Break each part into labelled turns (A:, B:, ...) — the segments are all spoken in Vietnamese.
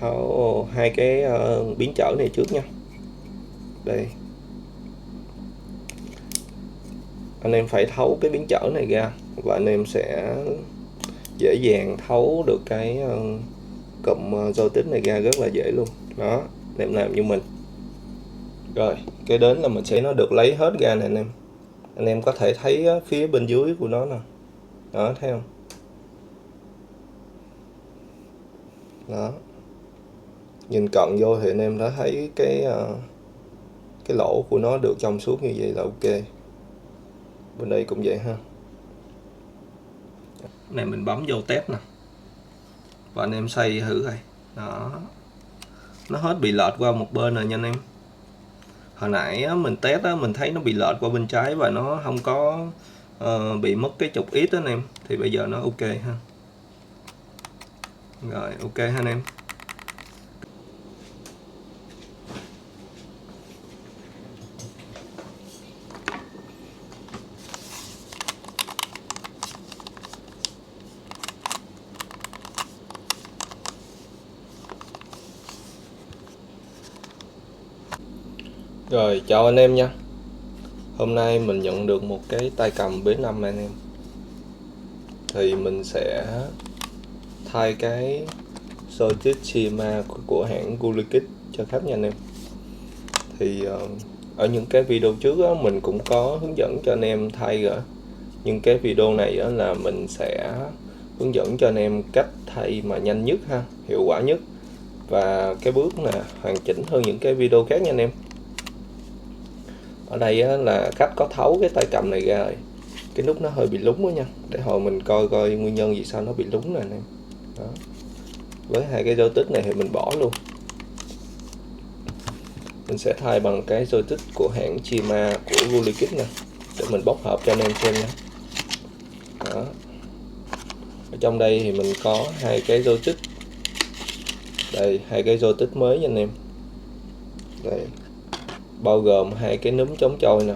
A: tháo hai cái biến trở này trước nha. Đây, anh em phải tháo cái biến trở này ra và anh em sẽ dễ dàng tháo được cái cụm joystick này ra rất là dễ luôn. Đó, anh em làm như mình. Rồi, cái đến là mình sẽ nó được lấy hết ra nè anh em. Anh em có thể thấy phía bên dưới của nó nè. Đó, thấy không? Đó. Nhìn cận vô thì anh em đã thấy cái lỗ của nó được trong suốt như vậy là ok. Bên đây cũng vậy ha. Này mình bấm vô test nè. Và anh em xoay thử coi. Đó. Nó hết bị lệch qua một bên rồi nha anh em. Hồi nãy á, mình test á, mình thấy nó bị lệch qua bên trái và nó không có bị mất cái trục ít đó anh em. Thì bây giờ nó ok ha. Rồi ok ha anh em. Rồi chào anh em nha. Hôm nay mình nhận được một cái tay cầm B5 anh em. Thì mình sẽ thay cái joystick Shima của hãng Gulikit cho khách nha anh em. Thì ở những cái video trước á, mình cũng có hướng dẫn cho anh em thay rồi. Nhưng cái video này á, là mình sẽ hướng dẫn cho anh em cách thay mà nhanh nhất ha, hiệu quả nhất. Và cái bước là hoàn chỉnh hơn những cái video khác nha anh em. Ở đây á, là khách có tháo cái tay cầm này ra rồi. Cái nút nó hơi bị lúng đó nha. Để hồi mình coi nguyên nhân vì sao nó bị lúng nè anh em. Đó. Với hai cái joystick này thì mình bỏ luôn. Mình sẽ thay bằng cái joystick của hãng Shima của Gulikit nè. Để mình bóc hộp cho anh em xem nha. Đó. Ở trong đây thì mình có hai cái joystick. Đây, hai cái joystick mới nha anh em. Đây. Bao gồm hai cái núm chống trôi nè.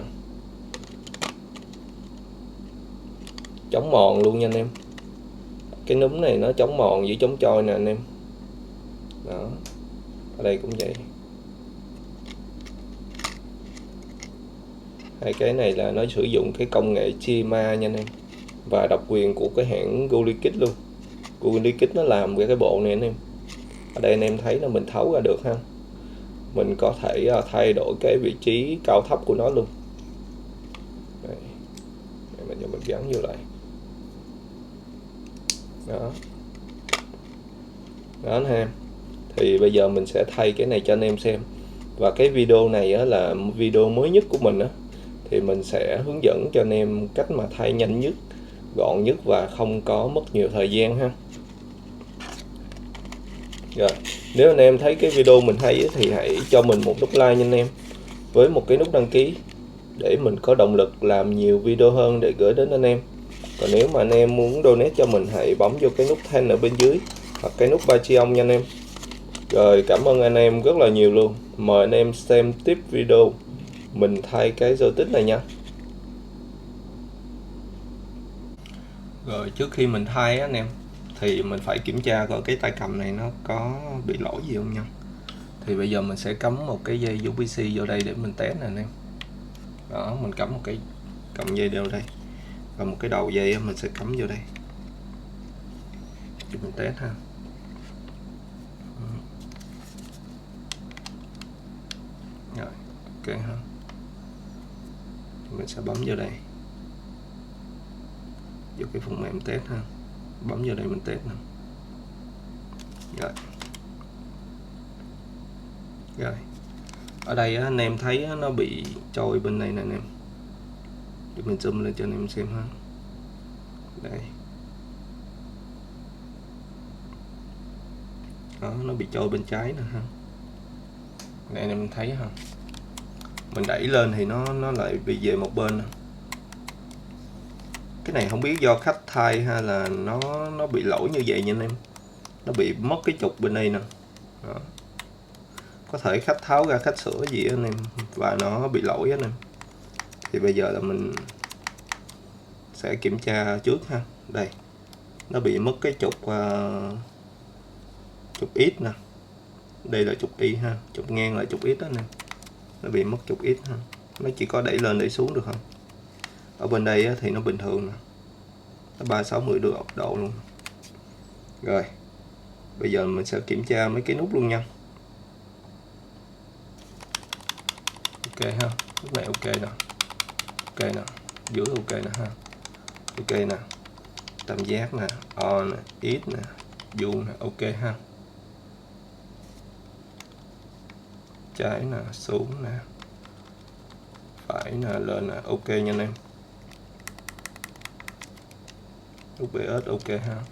A: Chống mòn luôn nha anh em. Cái núm này nó chống mòn với chống trôi nè anh em. Đó. Ở đây cũng vậy. Hai cái này là nó sử dụng cái công nghệ Shima nha anh em. Và độc quyền của cái hãng Gulikit luôn. Gulikit nó làm cái bộ này anh em. Ở đây anh em thấy là mình tháo ra được ha. Mình có thể thay đổi cái vị trí cao thấp của nó luôn. Đây. Mình gắn vô lại. Đó. Đó anh em. Thì bây giờ mình sẽ thay cái này cho anh em xem. Và cái video này á, là video mới nhất của mình á. Thì mình sẽ hướng dẫn cho anh em cách mà thay nhanh nhất, gọn nhất và không có mất nhiều thời gian ha. Rồi, nếu anh em thấy cái video mình hay thì hãy cho mình một nút like nha anh em. Với một cái nút đăng ký để mình có động lực làm nhiều video hơn để gửi đến anh em. Còn nếu mà anh em muốn donate cho mình hãy bấm vô cái nút thank ở bên dưới hoặc cái nút Patreon nha anh em. Rồi cảm ơn anh em rất là nhiều luôn. Mời anh em xem tiếp video mình thay cái joystick này nha. Rồi trước khi mình thay anh em thì mình phải kiểm tra coi cái tay cầm này nó có bị lỗi gì không nha. Thì bây giờ mình sẽ cắm một cái dây USB-C vô đây để mình test nè anh em. Đó, mình cắm một cái cọng dây vào đây và một cái đầu dây mình sẽ cắm vô đây để mình test ha. Rồi, ok ha. Mình sẽ bấm vô đây, vô cái phần mềm test ha, bấm vô đây mình test nè. Rồi ở đây á, anh em thấy á, nó bị trôi bên này nè anh em. Để mình zoom lên cho anh em xem ha. Đây. Đó, nó bị trôi bên trái nè ha. Đây anh em thấy ha. Mình đẩy lên thì nó lại bị về một bên nè. Cái này không biết do khách thay hay là nó bị lỗi như vậy nha anh em. Nó bị mất cái trục bên đây nè. Đó. Có thể khách tháo ra khách sửa gì anh em và nó bị lỗi anh em. Thì bây giờ là mình sẽ kiểm tra trước ha. Đây, nó bị mất cái trục trục ít nè. Đây là trục Y ha, trục ngang là trục X đó nè, nó bị mất trục X ha. Nó chỉ có đẩy lên đẩy xuống được không? Ở bên đây á, thì nó bình thường nè, nó 360 độ luôn. Rồi bây giờ mình sẽ kiểm tra mấy cái nút luôn nha. Ok ha, nút này ok nè, ok nè, dưới ok nè ha, ok nè, tam giác nè, O nè, X nè, vuông nè, ok ha. Trái nè, xuống nè, phải nè, lên nè, ok nha anh em. Nút BS ok ha.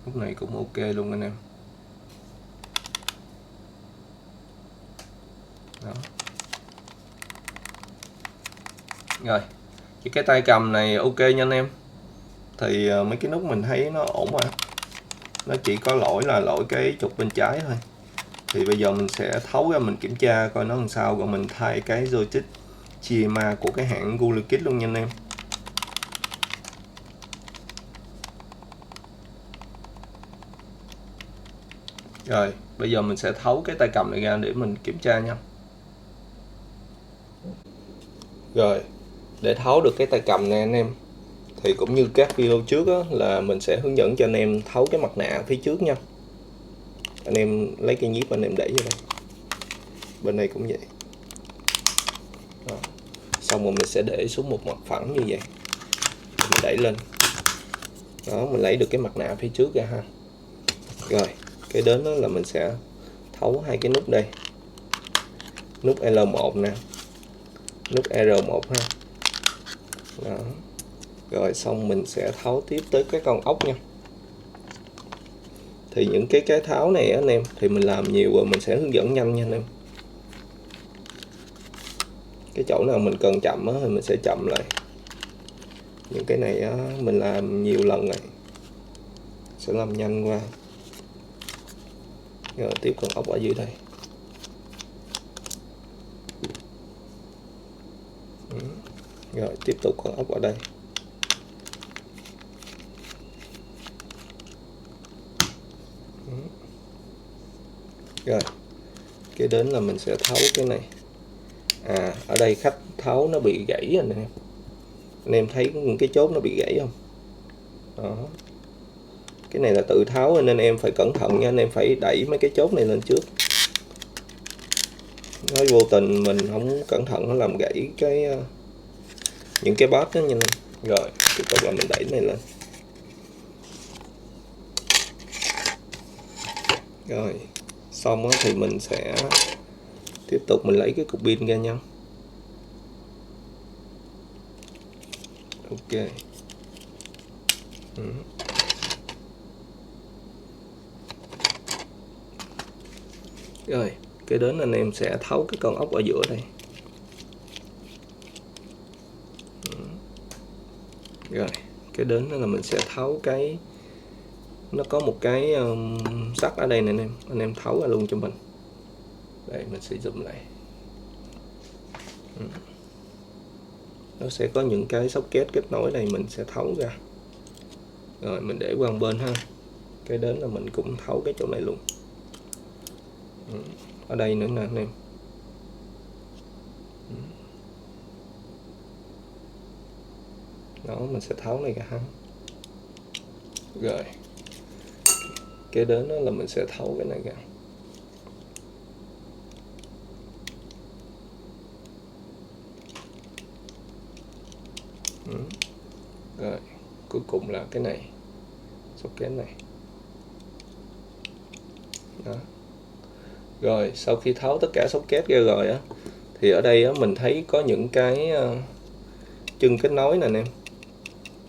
A: Nút này cũng ok luôn anh em. Đó. Rồi cái tay cầm này ok nha anh em. Thì mấy cái nút mình thấy nó ổn rồi, nó chỉ có lỗi là lỗi cái trục bên trái thôi. Thì bây giờ mình sẽ tháo ra mình kiểm tra coi nó làm sao, rồi mình thay cái joystick CMA của cái hãng Gulakit luôn nha anh em. Rồi bây giờ mình sẽ tháo cái tay cầm này ra để mình kiểm tra nha. Rồi để tháo được cái tay cầm này anh em, thì cũng như các video trước đó, là mình sẽ hướng dẫn cho anh em tháo cái mặt nạ phía trước nha. Anh em lấy cây nhíp anh em đẩy vô đây, bên đây cũng vậy. Đó. Xong rồi mình sẽ để xuống một mặt phẳng như vậy, mình đẩy lên. Đó, mình lấy được cái mặt nạ phía trước ra ha. Rồi cái đến đó là mình sẽ tháo hai cái nút đây, nút L1 nè, nút R1 ha. Đó. Rồi xong mình sẽ tháo tiếp tới cái con ốc nha. Thì những cái tháo này anh em thì mình làm nhiều rồi, mình sẽ hướng dẫn nhanh nha anh em. Cái chỗ nào mình cần chậm á thì mình sẽ chậm lại. Những cái này á, mình làm nhiều lần rồi, sẽ làm nhanh qua. Rồi tiếp con ốc ở dưới đây. Rồi tiếp tục con ốc ở đây. Rồi cái đến là mình sẽ tháo cái này. Ở đây khách tháo nó bị gãy anh em. Anh em thấy những cái chốt nó bị gãy không? Đó. Cái này là tự tháo nên em phải cẩn thận nha, anh em phải đẩy mấy cái chốt này lên trước. Nói vô tình mình không cẩn thận nó làm gãy cái những cái bát đó nha anh em. Rồi tiếp tục là mình đẩy này lên. Rồi xong thì mình sẽ tiếp tục mình lấy cái cục pin ra nha. Ok. Rồi cái đến anh em sẽ tháo cái con ốc ở giữa đây. Rồi cái đến là mình sẽ tháo cái, nó có một cái sắt ở đây nè anh em tháo ra luôn cho mình. Đây mình sẽ zoom lại. Nó sẽ có những cái socket kết nối đây, mình sẽ tháo ra. Rồi mình để qua một bên ha. Cái đến là mình cũng tháo cái chỗ này luôn. Ở đây nữa nè anh em. Đó mình sẽ tháo này ra ha. Rồi cái đến đó là mình sẽ tháo cái này ra. Rồi cuối cùng là cái này, socket này. Đó. Rồi sau khi tháo tất cả socket ra rồi á, thì ở đây á, mình thấy có những cái chân kết nối nè anh em.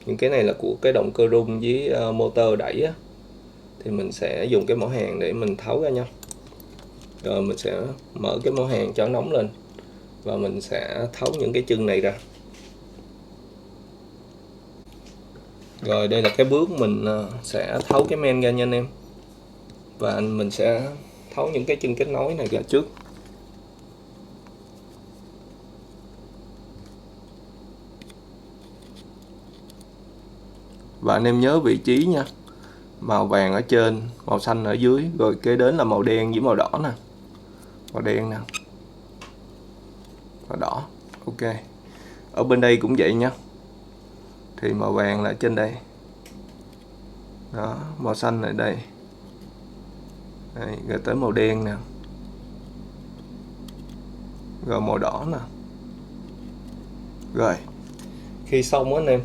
A: Những cái này là của cái động cơ rung với motor đẩy á, thì mình sẽ dùng cái mỏ hàng để mình tháo ra nha. Rồi mình sẽ mở cái mỏ hàng cho nóng lên và mình sẽ tháo những cái chân này ra. Rồi đây là cái bước mình sẽ tháo cái men ra nha anh em. Và mình sẽ tháo những cái chân kết nối này ra trước. Và anh em nhớ vị trí nha. màu vàng ở trên, màu xanh ở dưới, rồi kế đến là màu đen với màu đỏ nè. Màu đen nè, màu đỏ. Ok. Ở bên đây cũng vậy nhá. Thì màu vàng là trên đây. Đó, màu xanh ở đây. Đây, rồi tới màu đen nè. Rồi màu đỏ nè. Rồi. Khi xong á anh em,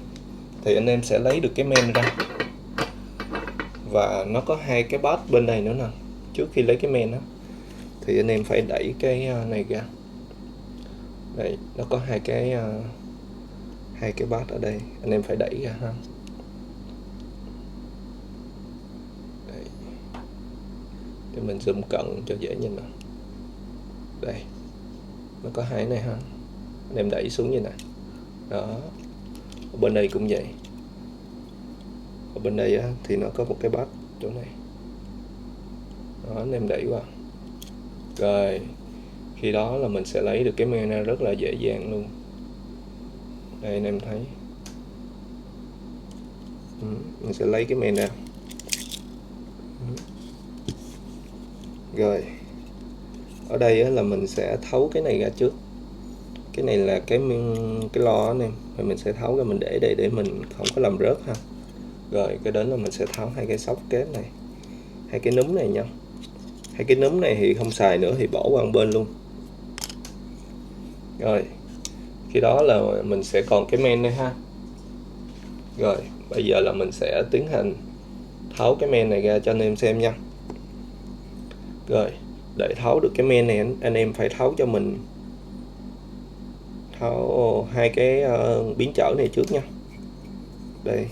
A: thì anh em sẽ lấy được cái men ra. Và nó có hai cái bát bên đây nữa nè. Trước khi lấy cái men á, thì anh em phải đẩy cái này ra. Đây, nó có hai cái bát ở đây, anh em phải đẩy ra ha. Đây. Để mình zoom cận cho dễ nhìn nè. Đây, nó có hai này ha, anh em đẩy xuống như này. Đó. Ở bên đây cũng vậy. Ở bên đây á, thì nó có một cái bát chỗ này. Đó, anh em đẩy qua. Rồi, khi đó là mình sẽ lấy được cái men ra rất là dễ dàng luôn. Đây anh em thấy. Mình sẽ lấy cái men ra. Rồi. Ở đây á, là mình sẽ tháo cái này ra trước. Cái này là cái lo anh em. Rồi mình sẽ tháo ra, mình để đây để mình không có làm rớt ha. Rồi cái đến là mình sẽ tháo hai cái sóc kép này, hai cái núm này nha. Hai cái núm này thì không xài nữa thì bỏ qua một bên luôn. Rồi khi đó là mình sẽ còn cái men đây ha. Rồi bây giờ là mình sẽ tiến hành tháo cái men này ra cho anh em xem nha. Rồi để tháo được cái men này anh em phải tháo cho mình hai cái biến trở này trước nha. Đây,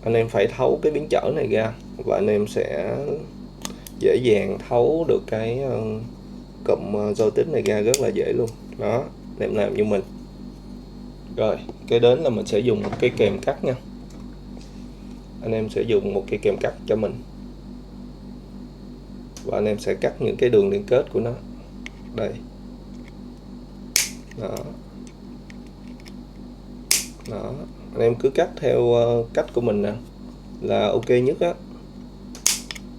A: anh em phải tháo cái biến trở này ra và anh em sẽ dễ dàng tháo được cái cụm joystick này ra rất là dễ luôn. Đó, anh em làm như mình. Rồi cái đến là mình sẽ dùng một cái kềm cắt nha. Anh em sẽ dùng một cái kềm cắt cho mình, và anh em sẽ cắt những cái đường liên kết của nó. Đây. Đó. Đó, anh em cứ cắt theo cách của mình nè là ok nhất á.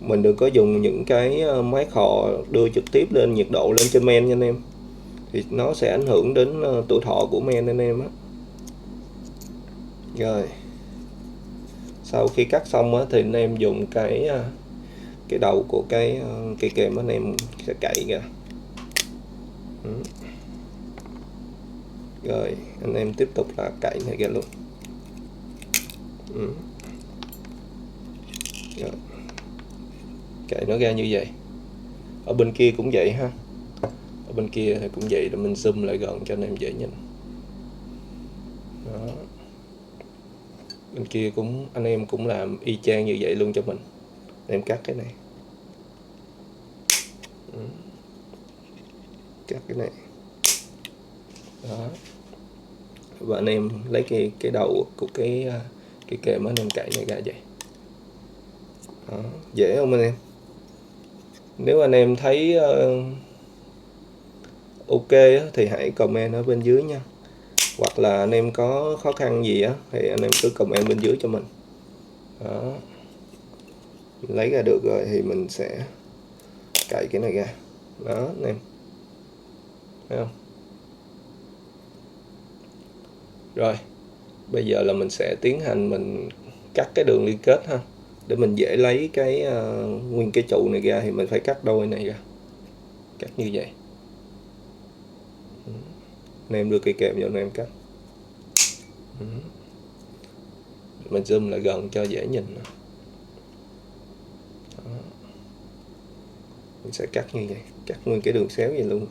A: Mình đừng có dùng những cái máy khò đưa trực tiếp lên nhiệt độ lên trên men nha anh em, thì nó sẽ ảnh hưởng đến tuổi thọ của men anh em á. Rồi sau khi cắt xong á, thì anh em dùng cái đầu của cái cây kềm anh em sẽ cạy ra. Rồi anh em tiếp tục là cạy này ra luôn. Rồi. Cạy nó ra như vậy. Ở bên kia cũng vậy ha. Ở bên kia cũng vậy, để mình zoom lại gần cho anh em dễ nhìn. Đó. Bên kia cũng anh em cũng làm y chang như vậy luôn cho mình. Anh em cắt cái này. Cắt cái này. Đó. Và anh em lấy cái đầu của cái kềm anh em cạy này ra vậy. Đó. Dễ không anh em? Nếu anh em thấy ok thì hãy comment ở bên dưới nha. Hoặc là anh em có khó khăn gì á thì anh em cứ comment bên dưới cho mình. Đó. Mình lấy ra được rồi thì mình sẽ cạy cái này ra. Đó anh em. Thấy không? Rồi bây giờ là mình sẽ tiến hành mình cắt cái đường liên kết ha. Để mình dễ lấy cái nguyên cái trụ này ra thì mình phải cắt đôi này ra. Cắt như vậy. Anh em đưa cây kềm vào anh em cắt. Mình zoom lại gần cho dễ nhìn. Đó. Mình sẽ cắt như vậy, cắt nguyên cái đường xéo vậy luôn.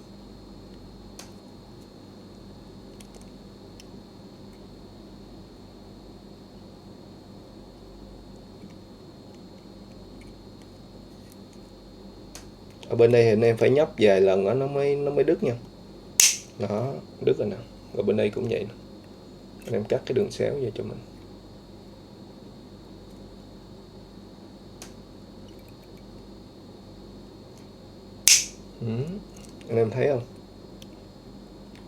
A: Ở bên đây thì anh em phải nhấp vài lần đó, nó mới đứt nha. Đó, đứt rồi nè. Ở bên đây cũng vậy nè. Anh em cắt cái đường xéo vậy cho mình. Anh em thấy không?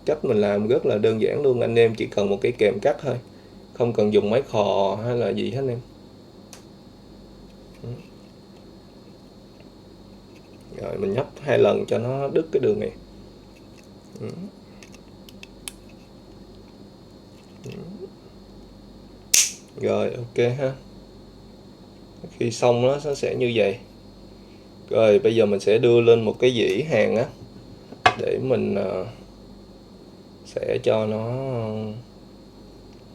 A: Cách mình làm rất là đơn giản luôn. Anh em chỉ cần một cái kềm cắt thôi, không cần dùng máy khò hay là gì hết em. Rồi mình nhấp 2 lần cho nó đứt cái đường này. Rồi ok ha. Khi xong nó sẽ như vậy. Rồi bây giờ mình sẽ đưa lên một cái dĩ hàng á, để mình sẽ cho nó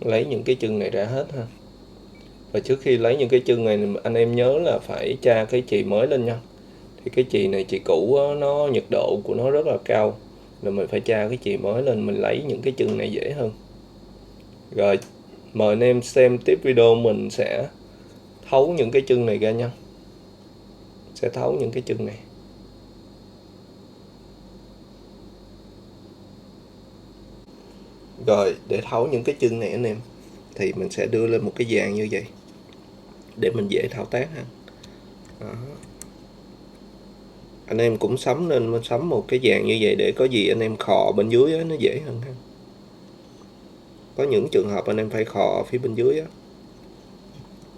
A: lấy những cái chân này ra hết ha. Và trước khi lấy những cái chân này anh em nhớ là phải tra cái chì mới lên nha. Thì cái chì này chì cũ á, nó nhiệt độ của nó rất là cao, là mình phải tra cái chì mới lên, mình lấy những cái chân này dễ hơn. Rồi mời anh em xem tiếp video, mình sẽ thấu những cái chân này ra nha. Sẽ thấu những cái chân này. Rồi để thấu những cái chân này anh em, thì mình sẽ đưa lên một cái dàn như vậy để mình dễ thao tác ha. Đó. Anh em cũng sắm nên mình sắm một cái dàn như vậy để có gì anh em khò bên dưới á, nó dễ hơn ha. Có những trường hợp anh em phải khò phía bên dưới á.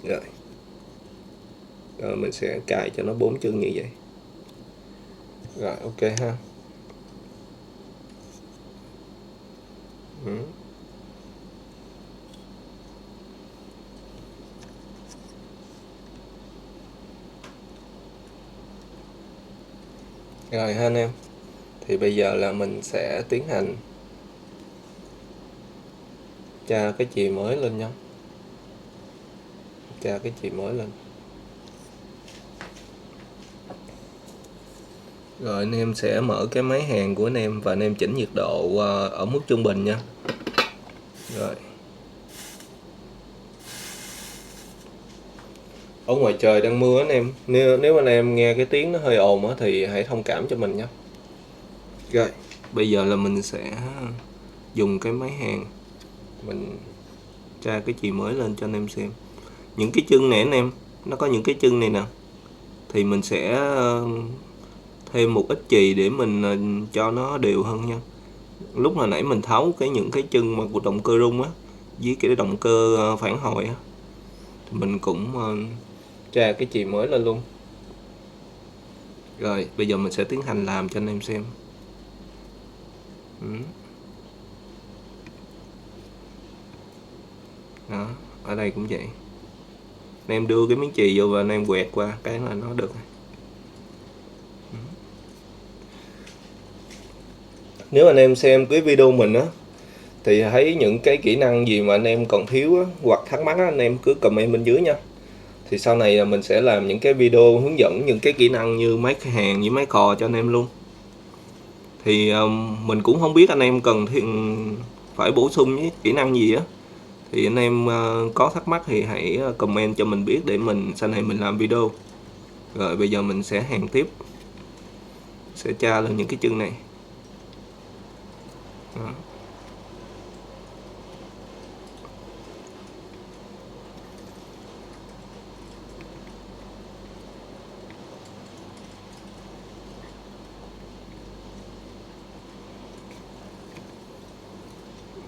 A: Rồi. Rồi mình sẽ cài cho nó 4 chân như vậy. Rồi ok ha. Rồi ha anh em. Thì bây giờ là mình sẽ tiến hành tra cái chì mới lên nha. Tra cái chì mới lên. Rồi anh em sẽ mở cái máy hàn của anh em và anh em chỉnh nhiệt độ ở mức trung bình nha. Rồi. Ở ngoài trời đang mưa anh em, nếu anh em nghe cái tiếng nó hơi ồn á thì hãy thông cảm cho mình nhé. Rồi, bây giờ là mình sẽ dùng cái máy hàn mình tra cái chì mới lên cho anh em xem. Những cái chân này anh em, nó có những cái chân này nè, thì mình sẽ thêm một ít chì để mình cho nó đều hơn nha. Lúc hồi nãy mình tháo những cái chân mà của động cơ rung á, với cái động cơ phản hồi á, thì mình cũng tra cái chì mới lên luôn. Rồi bây giờ mình sẽ tiến hành làm cho anh em xem. Đó, ở đây cũng vậy. Anh em đưa cái miếng chì vô và anh em quẹt qua cái là nó được. Nếu anh em xem cái video mình á thì thấy những cái kỹ năng gì mà anh em còn thiếu á, hoặc thắc mắc á, anh em cứ comment bên dưới nha. Thì sau này mình sẽ làm những cái video hướng dẫn những cái kỹ năng như máy hàn với máy khò cho anh em luôn. Thì mình cũng không biết anh em cần phải bổ sung với kỹ năng gì á. Thì anh em có thắc mắc thì hãy comment cho mình biết để mình sau này mình làm video. Rồi bây giờ mình sẽ hàn tiếp. Sẽ tra lên những cái chân này. Đó.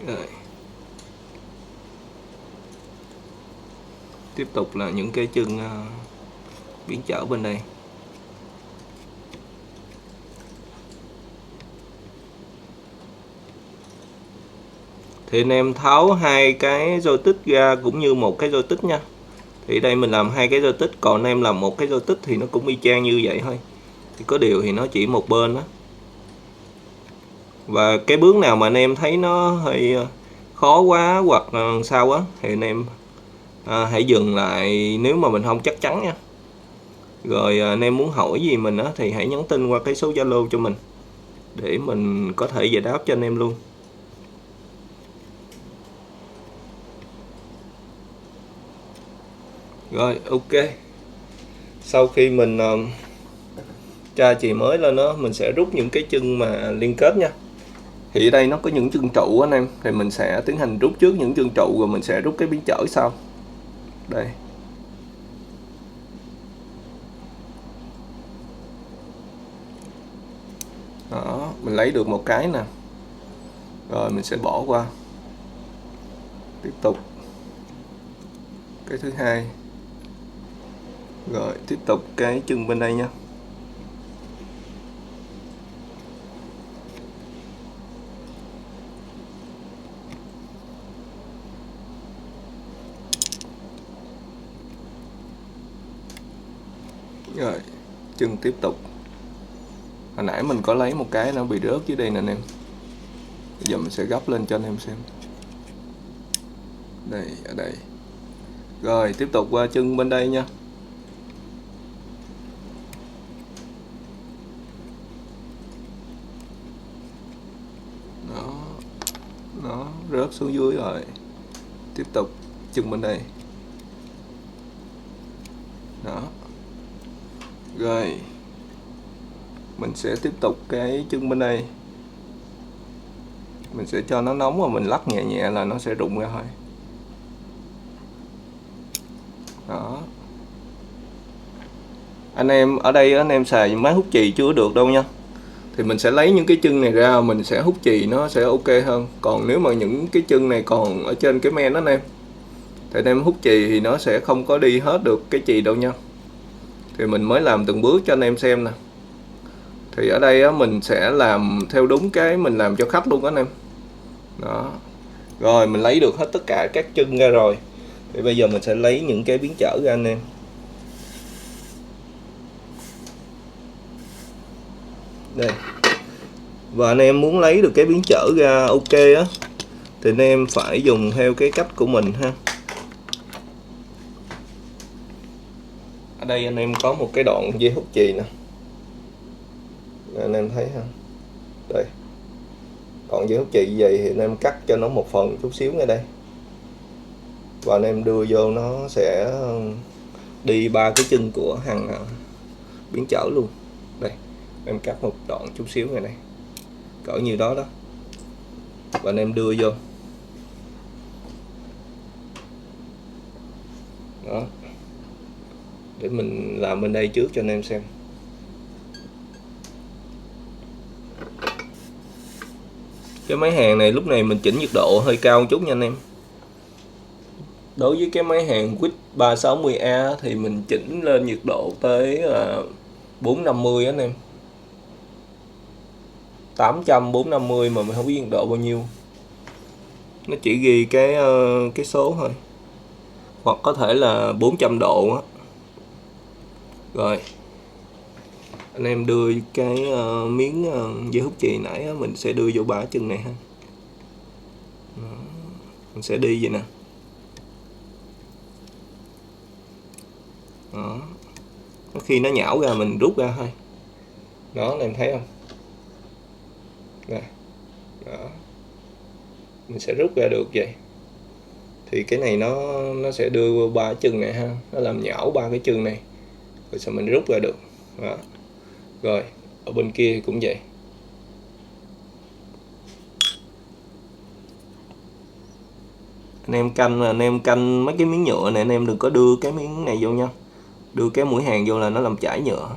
A: Rồi. Tiếp tục là những cái chân biến chở bên đây. Thì anh em tháo 2 cái joystick ra cũng như một cái joystick nha. Thì đây mình làm 2 cái joystick, còn anh em làm một cái joystick thì nó cũng y chang như vậy thôi. Thì có điều thì nó chỉ một bên đó. Và cái bước nào mà anh em thấy nó hơi khó quá hoặc sao á thì anh em hãy dừng lại nếu mà mình không chắc chắn nha. Rồi anh em muốn hỏi gì mình á thì hãy nhắn tin qua cái số Zalo cho mình để mình có thể giải đáp cho anh em luôn. Rồi ok. Sau khi mình tra chì mới lên đó, mình sẽ rút những cái chân mà liên kết nha. Thì ở đây nó có những chân trụ anh em, thì mình sẽ tiến hành rút trước những chân trụ rồi mình sẽ rút cái biến chở sau. Đây. Đó, mình lấy được một cái nè. Rồi mình sẽ bỏ qua. Tiếp tục. cái thứ hai. Rồi tiếp tục cái chân bên đây nha. Rồi chân tiếp tục. Hồi nãy mình có lấy một cái nó bị rớt dưới đây nè anh em. Bây giờ mình sẽ gấp lên cho anh em xem. Đây, ở đây. Rồi tiếp tục qua chân bên đây nha. Đó, nó rớt xuống dưới rồi. Tiếp tục chân bên đây. Đó. Rồi mình sẽ tiếp tục cái chân bên đây. Mình sẽ cho nó nóng và mình lắc nhẹ nhẹ là nó sẽ rụng ra thôi. Đó. Anh em ở đây anh em xài máy hút chì chưa được đâu nha. Thì mình sẽ lấy những cái chân này ra, mình sẽ hút chì nó sẽ ok hơn. Còn nếu mà những cái chân này còn ở trên cái men đó anh em, thì anh em hút chì thì nó sẽ không có đi hết được cái chì đâu nha. Thì mình mới làm từng bước cho anh em xem nè. Thì ở đây á, mình sẽ làm theo đúng cái mình làm cho khách luôn đó anh em. Đó. Rồi mình lấy được hết tất cả các chân ra rồi. Thì bây giờ mình sẽ lấy những cái biến chở ra anh em. Đây. Và anh em muốn lấy được cái biến chở ra ok á, thì anh em phải dùng theo cái cách của mình ha. Ở đây anh em có một cái đoạn dây hút chì nè. Anh em thấy ha. Đây. Đoạn dây hút chì như vậy thì anh em cắt cho nó một phần chút xíu ngay đây. Và anh em đưa vô nó sẽ đi 3 cái chân của hàng biến chở luôn. Đây, em cắt một đoạn chút xíu ngay đây, cỡ như đó đó. Và anh em đưa vô. Đó. Để mình làm bên đây trước cho anh em xem. Cái máy hàng này lúc này mình chỉnh nhiệt độ hơi cao một chút nha anh em. Đối với cái máy hàng Wick 360A thì mình chỉnh lên nhiệt độ tới 450 anh em. 800 450 mà mình không biết nhiệt độ bao nhiêu. Nó chỉ ghi cái số thôi. Hoặc có thể là 400 độ á. Rồi. Anh em đưa cái miếng dây hút chì nãy á, mình sẽ đưa vô 3 chân này ha. Đó. Mình sẽ đi vậy nè. Đó. Khi nó nhão ra mình rút ra thôi. Đó, anh em thấy không? Nè. Đó. Mình sẽ rút ra được vậy. Thì cái này nó sẽ đưa vô 3 chân này ha, nó làm nhão 3 cái chân này. Rồi sao mình rút ra được. Đó. Rồi, ở bên kia cũng vậy. Anh em canh mấy cái miếng nhựa này, anh em đừng có đưa cái miếng này vô nha. Đưa cái mũi hàng vô là nó làm chảy nhựa.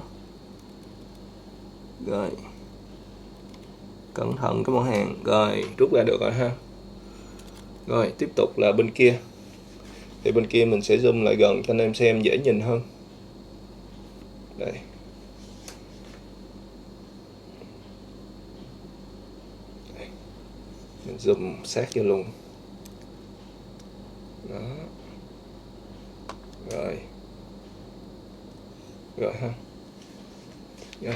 A: Rồi. Cẩn thận cái mũi hàng. Rồi, rút ra được rồi ha. Rồi, tiếp tục là bên kia. Thì bên kia mình sẽ zoom lại gần cho anh em xem dễ nhìn hơn. Đây. Đây. Mình zoom sát vô luôn. Đó. Rồi. Rồi ha. Rồi.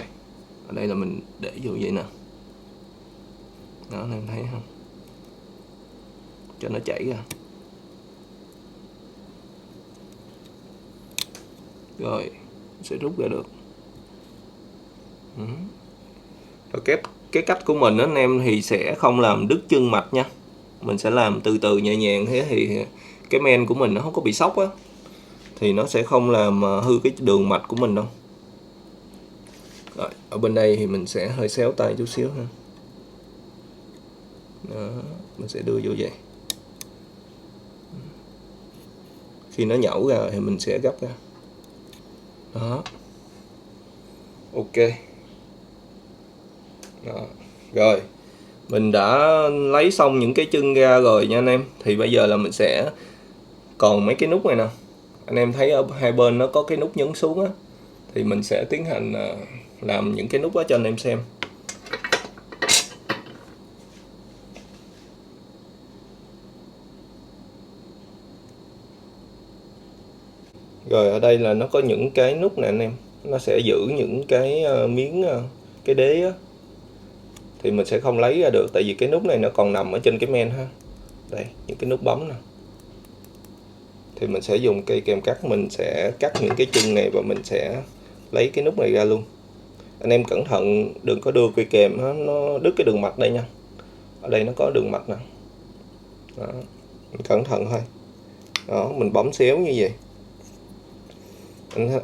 A: Ở đây là mình để vô vậy nè. Đó, anh em thấy không? Cho nó chảy ra. Rồi, sẽ rút ra được. Rồi cái cách của mình đó, anh em thì sẽ không làm đứt chân mạch nha. Mình sẽ làm từ từ nhẹ nhàng thế thì cái men của mình nó không có bị sốc á. Thì nó sẽ không làm hư cái đường mạch của mình đâu. Rồi, ở bên đây thì mình sẽ hơi xéo tay chút xíu ha. Đó, mình sẽ đưa vô vậy. Khi nó nhẩu ra thì mình sẽ gấp ra. Đó. Ok. Đó. Rồi. Mình đã lấy xong những cái chân ra rồi nha anh em. Thì bây giờ là mình sẽ còn mấy cái nút này nè. anh em thấy ở hai bên nó có cái nút nhấn xuống á, thì mình sẽ tiến hành làm những cái nút đó cho anh em xem. Rồi ở đây là nó có những cái nút nè anh em, nó sẽ giữ những cái miếng cái đế á, thì mình sẽ không lấy ra được, tại vì cái nút này nó còn nằm ở trên cái men ha. Đây, những cái nút bấm nè, thì mình sẽ dùng cây kèm cắt, mình sẽ cắt những cái chân này và mình sẽ lấy cái nút này ra luôn. Anh em cẩn thận đừng có đưa cây kèm nó đứt cái đường mạch đây nha. Ở đây nó có đường mạch nè. Đó, mình cẩn thận thôi. Đó, mình bấm xéo như vậy.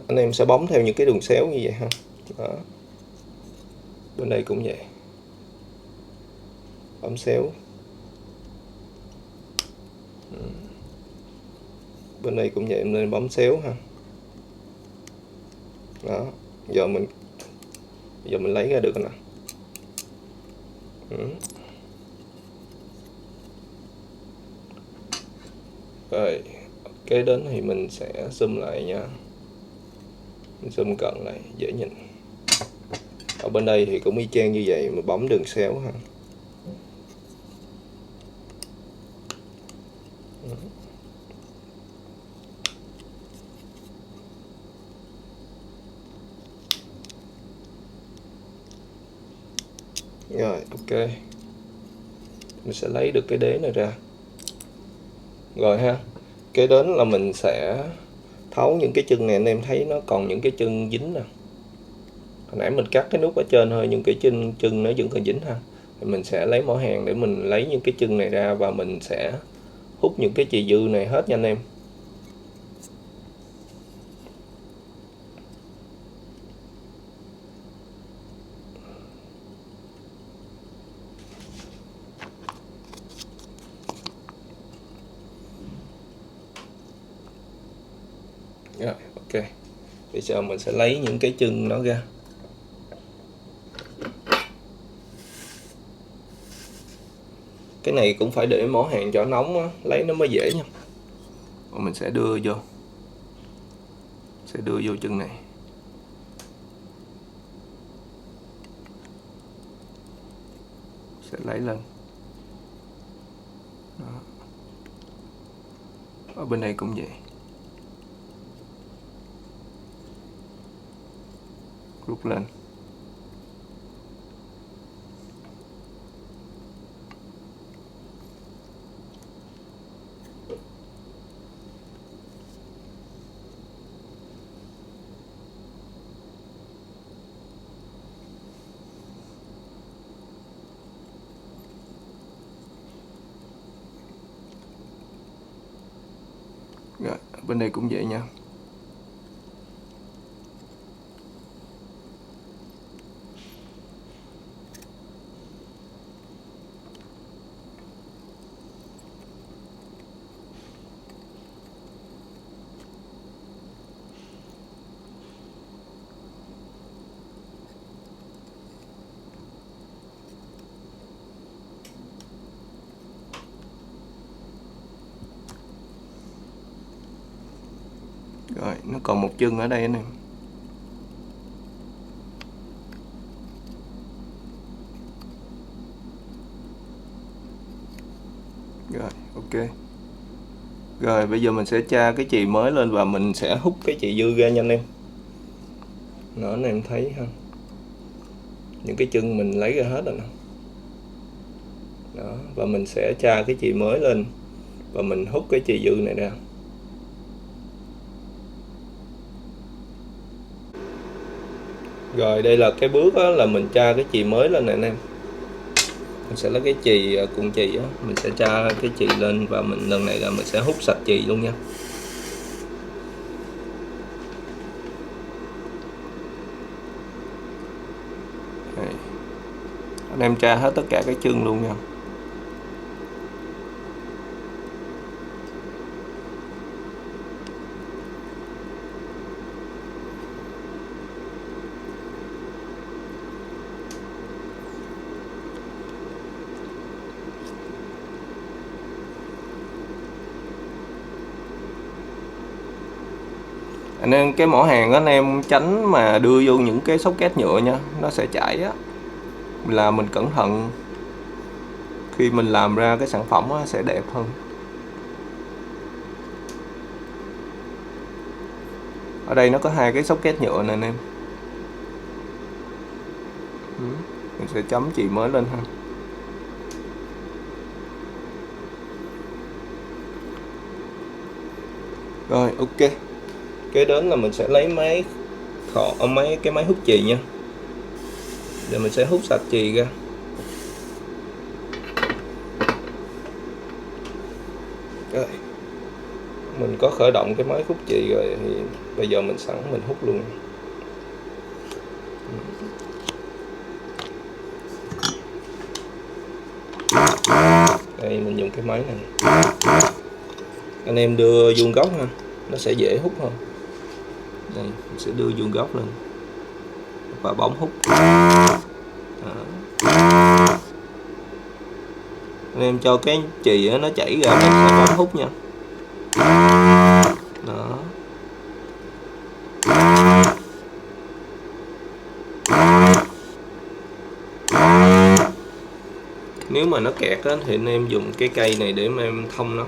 A: Anh em sẽ bấm theo những cái đường xéo như vậy ha. Đó. Bên đây cũng vậy. Bấm xéo. Bên đây cũng vậy, nên bấm xéo ha. Đó, giờ mình lấy ra được nè. Rồi, kế đến thì mình sẽ zoom lại nha. Mình zoom cận lại dễ nhìn. Ở bên đây thì cũng y chang như vậy, mình bấm đường xéo ha. Rồi, ok. Mình sẽ lấy được cái đế này ra. Rồi ha. Kế đến là mình sẽ tháo những cái chân này, anh em thấy nó còn những cái chân dính nè. Hồi nãy mình cắt cái nút ở trên thôi, nhưng cái chân nó vẫn còn dính ha. Thì mình sẽ lấy mỏ hàng để mình lấy những cái chân này ra và mình sẽ hút những cái chì dư này hết nha anh em. Rồi, ok. Bây giờ mình sẽ lấy những cái chân nó ra. Cái này cũng phải để mỏ hàng cho nóng á, lấy nó mới dễ nha. Và mình sẽ đưa vô chân này. Sẽ lấy lên. Đó. Ở bên đây cũng vậy. Rút lên. Rồi, bên đây cũng vậy nha. Rồi, nó còn một chân ở đây anh em. Rồi, ok. Rồi, bây giờ mình sẽ tra cái chì mới lên và mình sẽ hút cái chì dư ra nha anh em. Đó, anh em thấy ha. Những cái chân mình lấy ra hết rồi nè. Đó, và mình sẽ tra cái chì mới lên và mình hút cái chì dư này ra. Rồi, đây là cái bước đó, là mình tra cái chì mới lên nè anh em. Mình sẽ lấy cái chì cuộn chì á, mình sẽ tra cái chì lên và mình lần này là mình sẽ hút sạch chì luôn nha. Đây. Anh em tra hết tất cả các chân luôn nha. Anh em cái mỏ hàng anh em tránh mà đưa vô những cái socket nhựa nha, nó sẽ chảy á, là mình cẩn thận khi mình làm ra cái sản phẩm á, sẽ đẹp hơn. Ở đây nó có hai cái socket nhựa nè anh em. Mình sẽ chấm chì mới lên ha. Rồi ok. Kế đến là mình sẽ lấy mấy cái máy hút chì nha. Giờ mình sẽ hút sạch chì ra. Rồi. Mình có khởi động cái máy hút chì rồi thì bây giờ mình sẵn mình hút luôn. Đây mình dùng cái máy này. Anh em đưa vuông góc ha, nó sẽ dễ hút hơn. Đây mình sẽ đưa vuông góc lên và bấm hút. Đó. Anh em cho cái chì nó chảy ra mình sẽ bấm hút nha. Đó. Nếu mà nó kẹt á, thì anh em dùng cái cây này để mà em thông nó.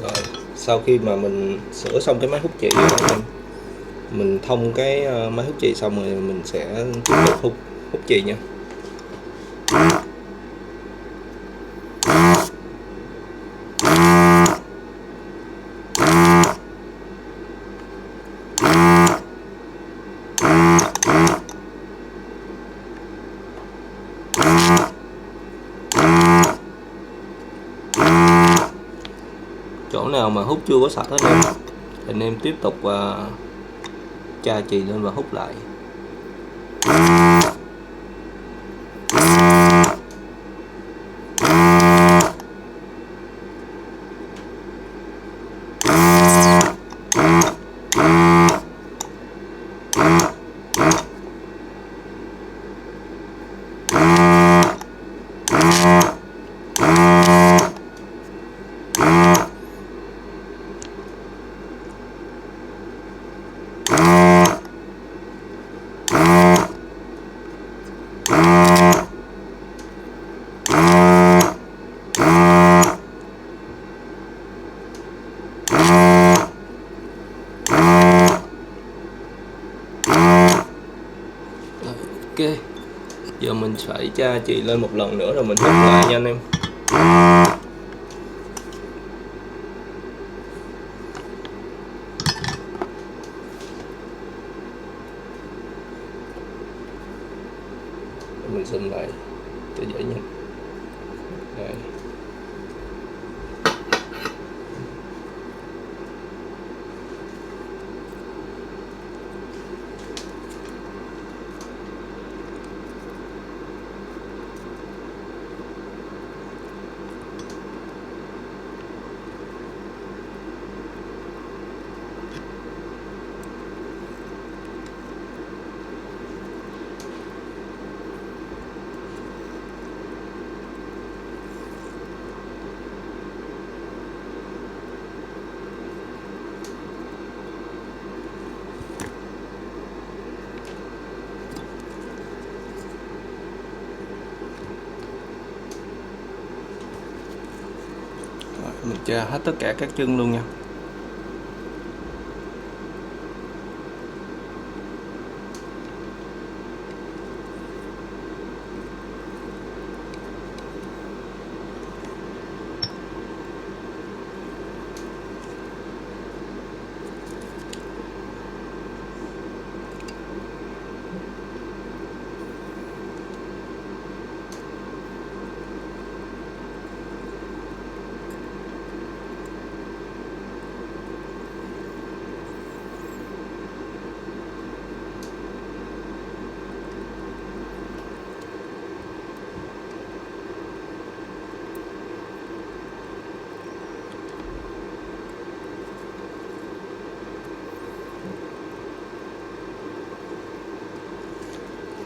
A: Rồi, sau khi mà mình sửa xong cái máy hút chì mình thông cái máy hút chì xong rồi mình sẽ tiếp tục hút chì nha. Chỗ nào mà hút chưa có sạch hết anh em, thì anh em tiếp tục tra chì lên và hút lại. Ok, giờ mình phải tra chì lên một lần nữa rồi mình hút lại nha anh em. Mình zoom lại cho dễ nhìn. Đây. Mình tra hết tất cả các chân luôn nha.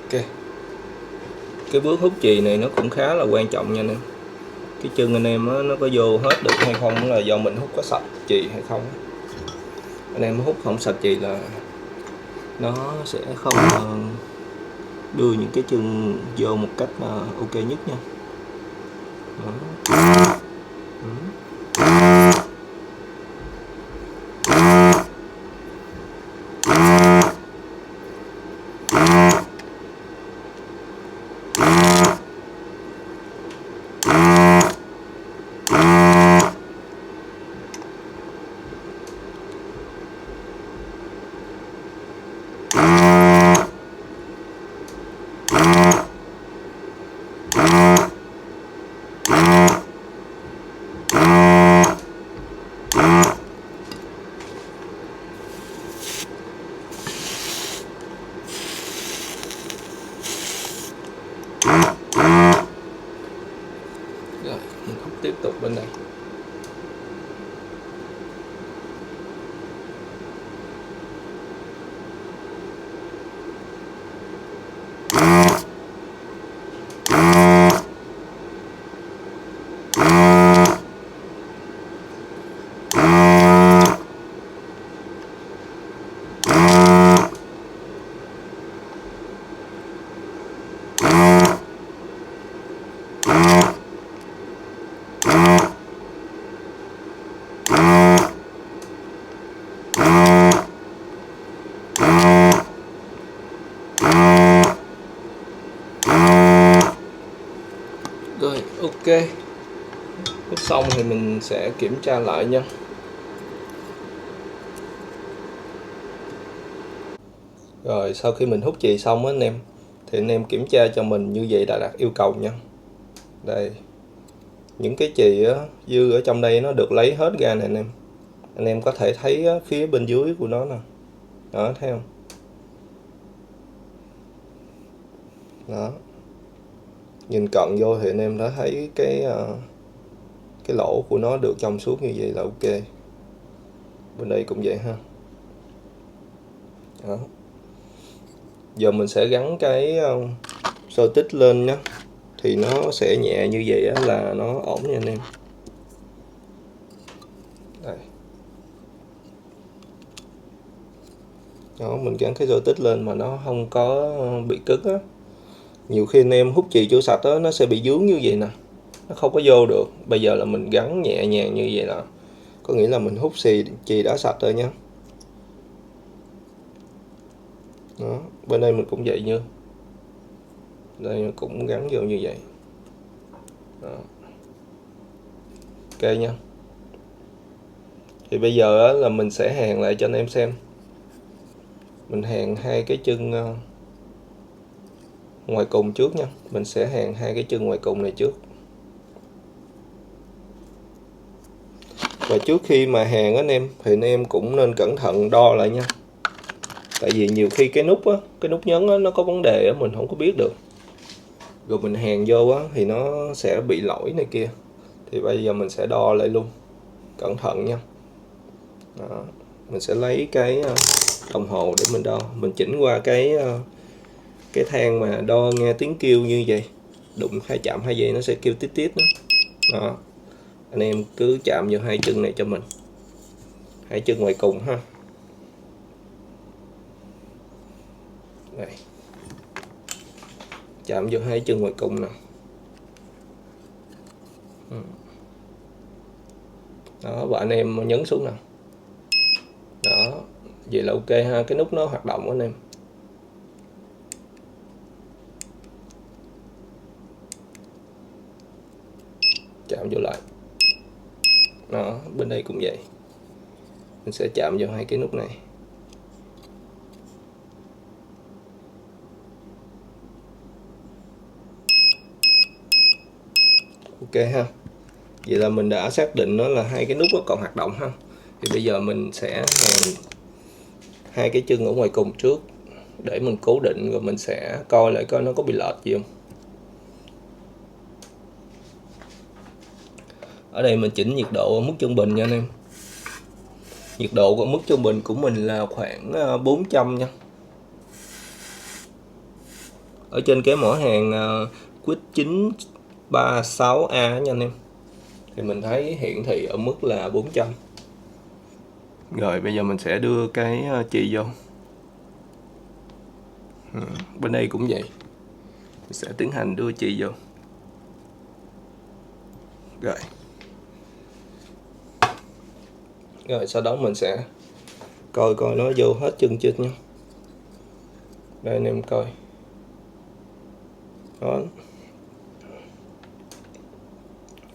A: Ok, cái bước hút chì này nó cũng khá là quan trọng nha anh em. Cái chân anh em á, nó có vô hết được hay không là do mình hút có sạch chì hay không. Anh em hút không sạch chì là nó sẽ không đưa những cái chân vô một cách ok nhất nha. Đó. Rồi, mình hút tiếp tục bên đây. Rồi, ok. Hút xong thì mình sẽ kiểm tra lại nha. Rồi, sau khi mình hút chì xong á anh em, thì anh em kiểm tra cho mình như vậy đã đạt yêu cầu nha. Đây, những cái chì á, dư ở trong đây nó được lấy hết ra nè anh em. Anh em có thể thấy á, phía bên dưới của nó nè. Đó, thấy không? Đó. Nhìn cận vô thì anh em đã thấy cái lỗ của nó được trong suốt như vậy là ok. Bên đây cũng vậy ha. Đó. Giờ mình sẽ gắn cái xô tích lên nhé, thì nó sẽ nhẹ như vậy á, là nó ổn nha anh em. Đây. Đó, mình gắn cái xô tích lên mà nó không có bị cứng á. Nhiều khi anh em hút chì chưa sạch á, nó sẽ bị dướng như vậy nè, nó không có vô được. Bây giờ là mình gắn nhẹ nhàng như vậy nè, có nghĩa là mình hút chì đã sạch rồi nha. Đó, bên đây mình cũng vậy như đây, cũng gắn vô như vậy. Đó. Ok nha. Thì bây giờ là mình sẽ hàn lại cho anh em xem. Mình hàn hai cái chân ngoài cùng trước nha. Mình sẽ hàn hai cái chân ngoài cùng này trước. Và trước khi mà hàn anh em thì anh em cũng nên cẩn thận đo lại nha. Tại vì nhiều khi cái nút á, cái nút nhấn á, nó có vấn đề á, mình không có biết được. Rồi mình hàn vô á thì nó sẽ bị lỗi này kia. Thì bây giờ mình sẽ đo lại luôn. Cẩn thận nha. Đó. Mình sẽ lấy cái đồng hồ để mình đo. Mình chỉnh qua cái thang mà đo nghe tiếng kêu như vậy. Đụng chạm 2 giây nó sẽ kêu tít tít đó. Đó. Anh em cứ chạm vào hai chân này cho mình. Hai chân ngoài cùng ha. Đây. Chạm vô hai chân ngoài cùng nè. Đó, và anh em nhấn xuống nè. Đó, vậy là ok ha, cái nút nó hoạt động anh em. Chạm vô lại. Đó, bên đây cũng vậy. Mình sẽ chạm vào hai cái nút này. Ok ha. Vậy là mình đã xác định nó là hai cái nút nó còn hoạt động ha. Thì bây giờ mình sẽ hàn hai cái chân ở ngoài cùng trước để mình cố định, rồi mình sẽ coi lại coi nó có bị lệch gì không. Ở đây mình chỉnh nhiệt độ ở mức trung bình nha anh em. Nhiệt độ của mức trung bình của mình là khoảng 400 nha. ở trên cái mỏ hàng Quýt 936A nha anh em, thì mình thấy hiển thị ở mức là 400. Rồi bây giờ mình sẽ đưa cái chì vô. Bên đây cũng vậy, mình sẽ tiến hành đưa chì vô. Rồi sau đó mình sẽ coi nó vô hết chân chưa nha. Đây anh em coi đó.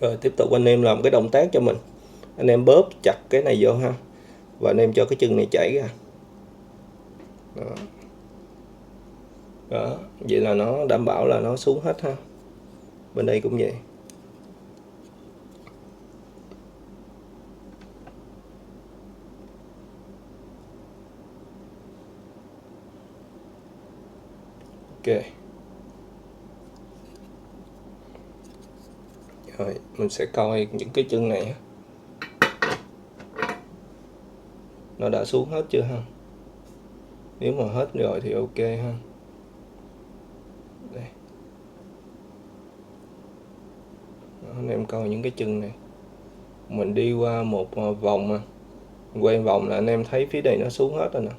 A: Rồi tiếp tục anh em làm cái động tác cho mình, anh em bóp chặt cái này vô ha, và anh em cho cái chân này chảy ra đó. Đó, vậy là nó đảm bảo là nó xuống hết ha. Bên đây cũng vậy. Ok. Rồi mình sẽ coi những cái chân này nó đã xuống hết chưa ha. Nếu mà hết rồi thì ok ha. Đây. Đó, anh em coi những cái chân này, mình đi qua một vòng mà quay vòng là anh em thấy phía đây nó xuống hết rồi nè.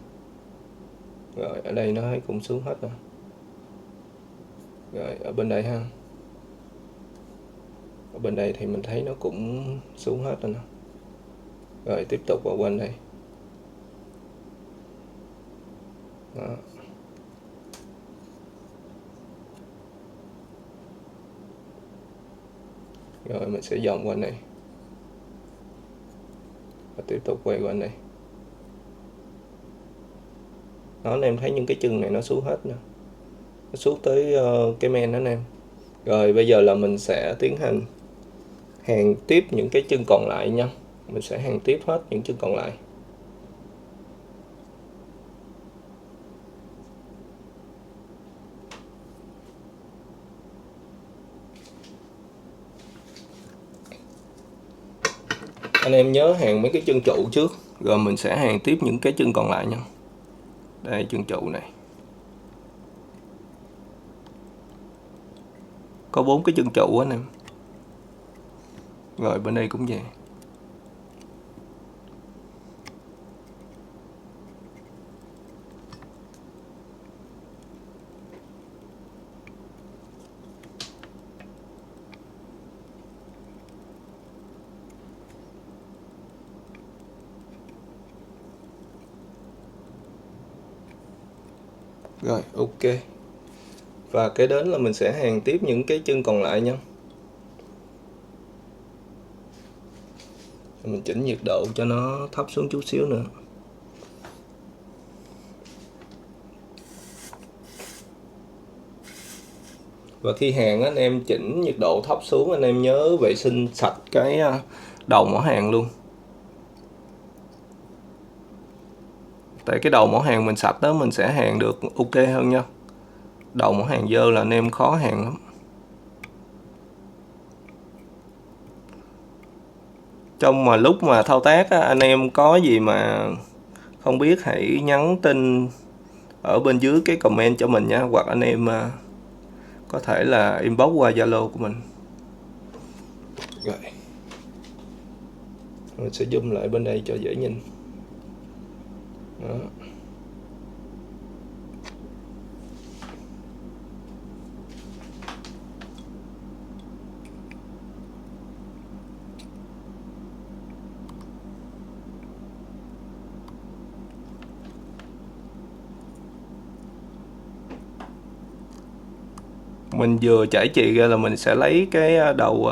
A: Rồi ở đây nó cũng xuống hết rồi. Rồi ở bên đây ha, ở bên đây thì mình thấy nó cũng xuống hết rồi nè. Rồi tiếp tục vào bên đây đó. Rồi mình sẽ vòng qua này và tiếp tục quay qua đây. Đó, anh em thấy những cái chân này nó xuống hết nè, nó xuống tới cái men đó anh em. Rồi bây giờ là mình sẽ tiến hành hàn tiếp những cái chân còn lại nha. Mình sẽ hàn tiếp hết những chân còn lại. Anh em nhớ hàn mấy cái chân trụ trước, rồi mình sẽ hàn tiếp những cái chân còn lại nha. Đây chân trụ này, có 4 cái chân trụ anh em. Rồi bên đây cũng vậy. Rồi ok. Và cái đến là mình sẽ hàn tiếp những cái chân còn lại nha. Mình chỉnh nhiệt độ cho nó thấp xuống chút xíu nữa. Và khi hàn anh em chỉnh nhiệt độ thấp xuống, anh em nhớ vệ sinh sạch cái đầu mỏ hàn luôn. Tại cái đầu mỏ hàn mình sạch đó, mình sẽ hàn được ok hơn nha. Đầu mỏ hàn dơ là anh em khó hàn lắm. Trong mà lúc mà thao tác á, anh em có gì mà không biết hãy nhắn tin ở bên dưới cái comment cho mình nha, hoặc anh em có thể là inbox qua Zalo của mình. Rồi mình sẽ zoom lại bên đây cho dễ nhìn đó. Mình vừa chảy chì ra là mình sẽ lấy cái đầu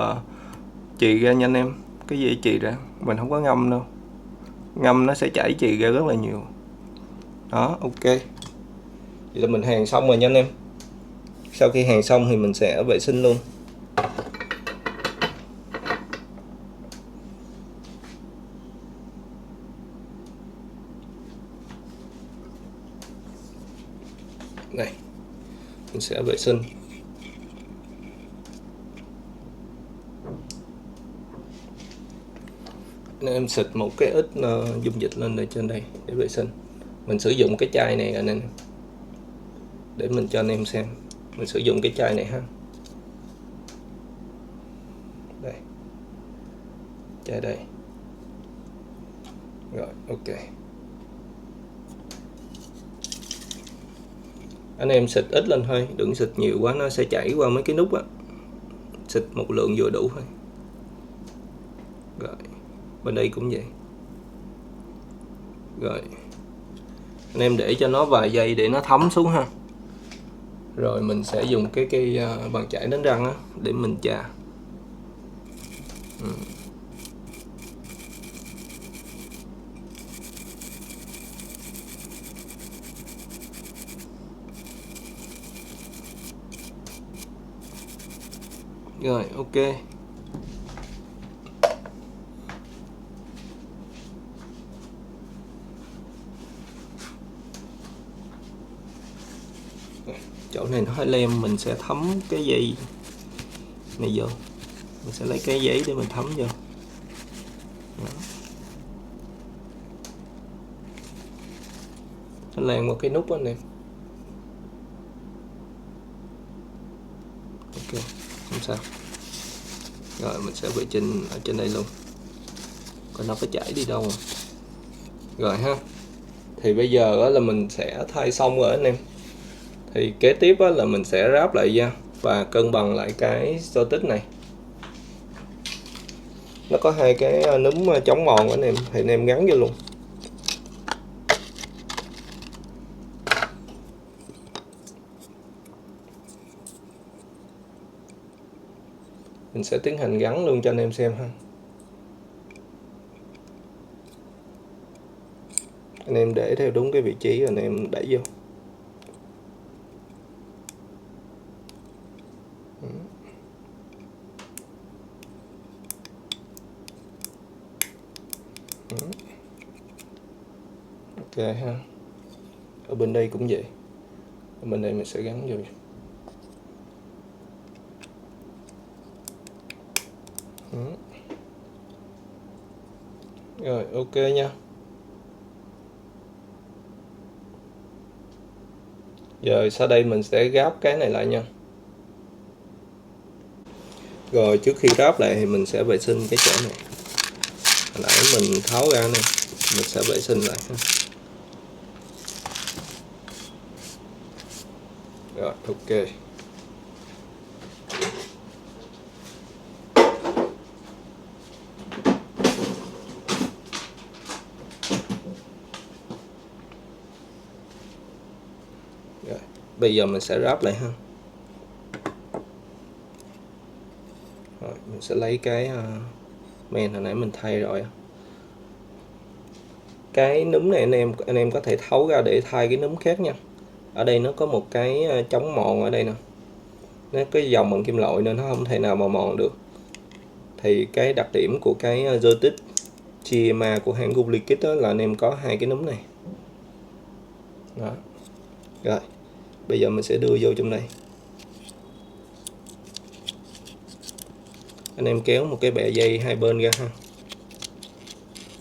A: chì ra nha anh em, cái dây chì ra, mình không có ngâm đâu, ngâm nó sẽ chảy chì ra rất là nhiều đó. Ok, vậy là mình hàn xong rồi nha anh em. Sau khi hàn xong thì mình sẽ vệ sinh luôn. Này, mình sẽ vệ sinh. Nên em xịt một cái ít dung dịch lên đây trên đây để vệ sinh. Mình sử dụng cái chai này anh em, để mình cho anh em xem Mình sử dụng cái chai này ha. Đây, chai đây. Rồi, ok. Anh em xịt ít lên thôi, đừng xịt nhiều quá nó sẽ chảy qua mấy cái nút á. Xịt một lượng vừa đủ thôi. Rồi, bên đây cũng vậy. Rồi, anh em để cho nó vài giây để nó thấm xuống ha. Rồi mình sẽ dùng cái cây bàn chải đánh răng á để mình chà. Rồi, ok. Chỗ này nó hơi lem, mình sẽ thấm cái dây này vô. Mình sẽ lấy cái giấy để mình thấm vô. Đó. Nó lan qua cái nút đó anh em. Ok, không sao. Rồi mình sẽ vệ sinh ở trên đây luôn. Coi nó có chảy đi đâu. Rồi ha. Thì bây giờ là mình sẽ thay xong rồi anh em. Thì kế tiếp là mình sẽ ráp lại da và cân bằng lại cái xô tích này. Nó có hai cái núm chống mòn anh em, thì anh em gắn vô luôn. Mình sẽ tiến hành gắn luôn cho anh em xem ha. Anh em để theo đúng cái vị trí anh em đẩy vô. Ok ha. Ở bên đây cũng vậy. Ở bên đây mình sẽ gắn vô. Rồi ok nha. Giờ sau đây mình sẽ gáp cái này lại nha. Rồi trước khi ráp lại thì mình sẽ vệ sinh cái chỗ này. Hồi nãy mình tháo ra này, mình sẽ vệ sinh lại ha. Rồi ok. Rồi, bây giờ mình sẽ ráp lại ha. Rồi, mình sẽ lấy cái men hồi nãy mình thay rồi. Cái núm này anh em có thể tháo ra để thay cái núm khác nha. Ở đây nó có một cái chống mòn ở đây nè. Nó có dòng bằng kim loại nên nó không thể nào mà mòn được. Thì cái đặc điểm của cái Zoetis GMA của hãng Gublikit đó là anh em có hai cái núm này. Đó. Rồi, bây giờ mình sẽ đưa vô trong đây. Anh em kéo một cái bẹ dây hai bên ra ha.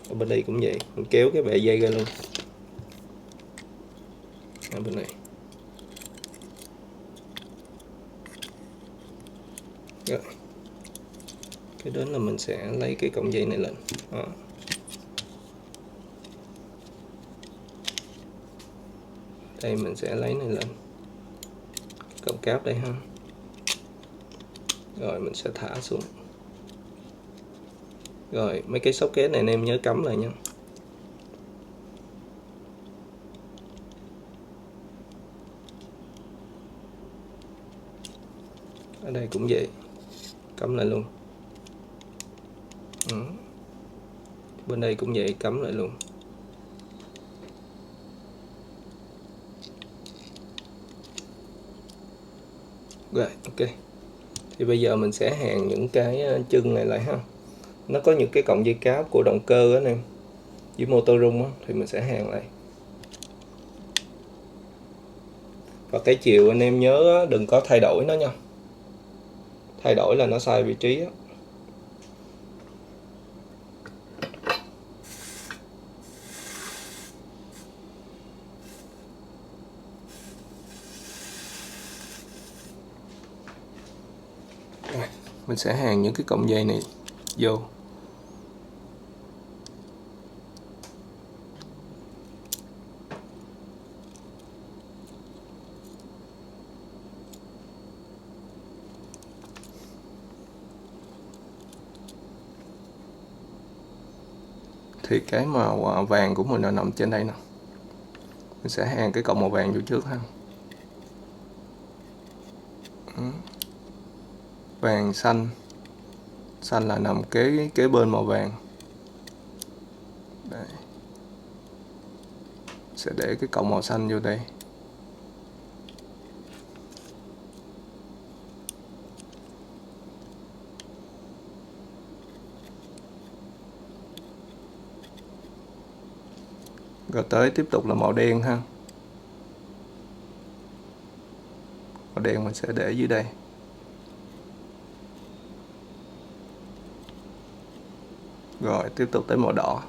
A: Ở bên đây cũng vậy, mình kéo cái bẹ dây ra luôn. Ở bên này. Rồi. Cái đến là mình sẽ lấy cái cọng dây này lên. Đó. Đây mình sẽ lấy này lên. Cọng cáp đây ha. Rồi mình sẽ thả xuống. Rồi mấy cái socket này anh em nhớ cắm lại nha. Ở đây cũng vậy, cắm lại luôn. Bên đây cũng vậy, cắm lại luôn. Rồi ok. Thì bây giờ mình sẽ hàn những cái chân này lại ha. Nó có những cái cọng dây cáp của động cơ đó anh em, với motor rung á, thì mình sẽ hàn lại. Và cái chiều anh em nhớ đừng có thay đổi nó nha. Thay đổi là nó sai vị trí á. mình sẽ hàn những cái cọng dây này vô. Thì cái màu vàng của mình nó nằm trên đây nè, mình sẽ hàn cái cọng màu vàng vô trước ha. Vàng xanh, xanh là nằm kế bên màu vàng. Đây. Sẽ để cái cọng màu xanh vô đây. Rồi tới tiếp tục là màu đen ha. Màu đen mình sẽ để dưới đây. Rồi tiếp tục tới màu đỏ.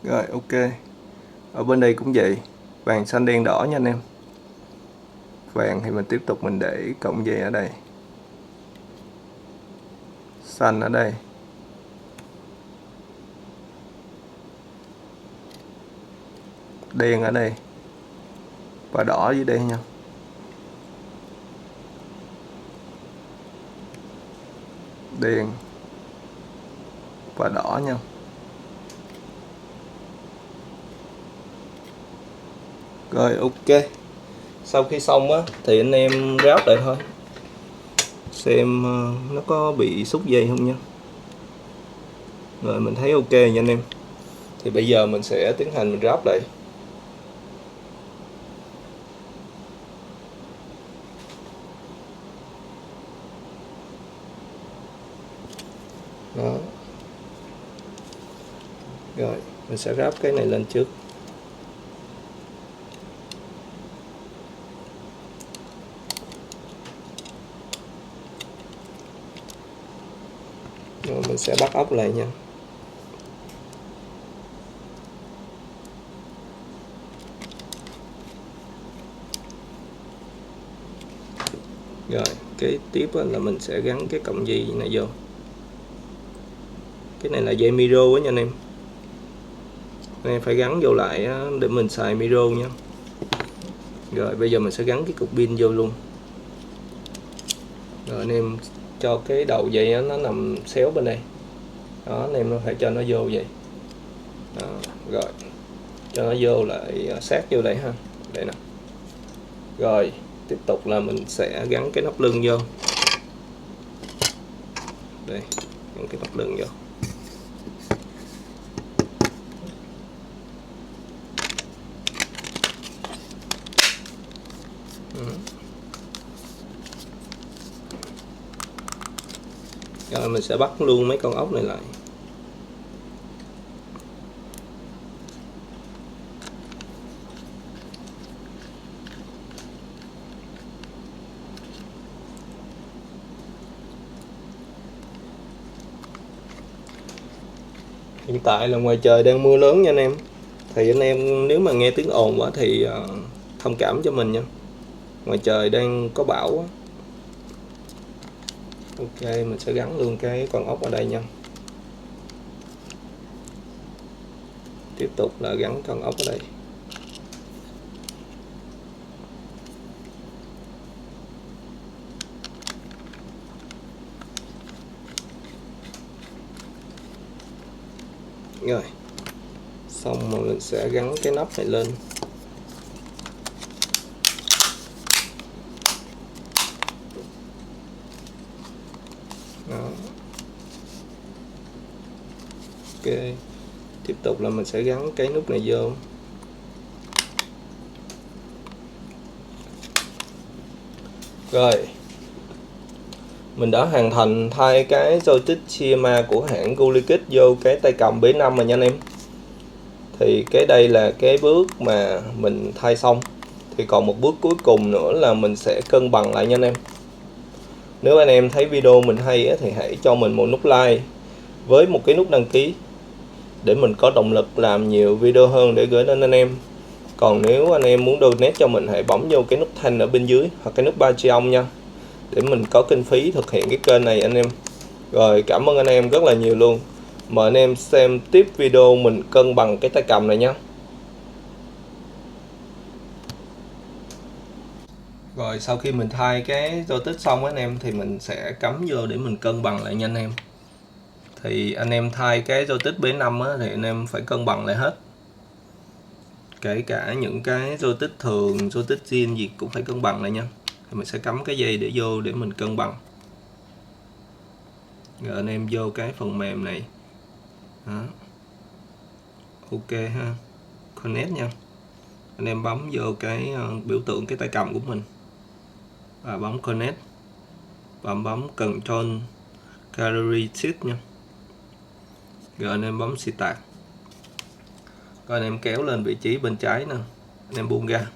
A: Rồi ok. Ở bên đây cũng vậy, vàng xanh đen đỏ nha anh em. Vàng thì mình tiếp tục mình để cọng dây ở đây, xanh ở đây, đen ở đây và đỏ dưới đây nha. Đen và đỏ nha. Rồi ok. Sau khi xong á thì anh em ráp lại thôi, xem nó có bị xúc dây không nha. Rồi mình thấy ok nha anh em. Thì bây giờ mình sẽ tiến hành mình ráp lại. Đó. Rồi mình sẽ ráp cái này lên trước. Rồi mình sẽ bắt ốc lại nha. Rồi cái tiếp là mình sẽ gắn cái cọng dây này vô. Cái này là dây micro á nha anh em. Anh em phải gắn vô lại để mình xài micro nha. Rồi bây giờ mình sẽ gắn cái cục pin vô luôn. Rồi anh em cho cái đầu dây nó nằm xéo bên đây. Đó, anh em phải cho nó vô vậy. Đó, rồi cho nó vô lại sát vô đây ha. Đây nè. Rồi tiếp tục là mình sẽ gắn cái nắp lưng vô. Đây, gắn cái nắp lưng vô. Rồi mình sẽ bắt luôn mấy con ốc này lại. Hiện tại là ngoài trời đang mưa lớn nha anh em. Thì anh em nếu mà nghe tiếng ồn quá thì thông cảm cho mình nha. Ngoài trời đang có bão á. Ok, mình sẽ gắn luôn cái con ốc ở đây nha. Tiếp tục là gắn con ốc ở đây. Rồi xong rồi mình sẽ gắn cái nắp này lên. Đó. Ok, tiếp tục là mình sẽ gắn cái nút này vô. Rồi mình đã hoàn thành thay cái joystick Shima của hãng Gulikit vô cái tay cầm B5 rồi nha anh em. Thì cái đây là cái bước mà mình thay xong. Thì còn một bước cuối cùng nữa là mình sẽ cân bằng lại nha anh em. Nếu anh em thấy video mình hay thì hãy cho mình một nút like với một cái nút đăng ký để mình có động lực làm nhiều video hơn để gửi đến anh em. Còn nếu anh em muốn donate cho mình, hãy bấm vô cái nút thanh ở bên dưới hoặc cái nút Patreon nha, để mình có kinh phí thực hiện cái kênh này anh em. Rồi, cảm ơn anh em rất là nhiều luôn. Mời anh em xem tiếp video mình cân bằng cái tay cầm này nha. Rồi, sau khi mình thay cái joystick xong anh em, thì mình sẽ cắm vô để mình cân bằng lại nha anh em. Thì anh em thay cái joystick B5 á, thì anh em phải cân bằng lại hết. Kể cả những cái joystick thường, joystick zin gì cũng phải cân bằng lại nha. Thì mình sẽ cắm cái dây để vô để mình cân bằng. Rồi anh em vô cái phần mềm này. Đó. Ok ha. Connect nha. Anh em bấm vô cái biểu tượng cái tay cầm của mình và bấm Connect và bấm Control Gallery Shift nha. Rồi anh em bấm Start. Rồi anh em kéo lên vị trí bên trái nè, anh em buông ra.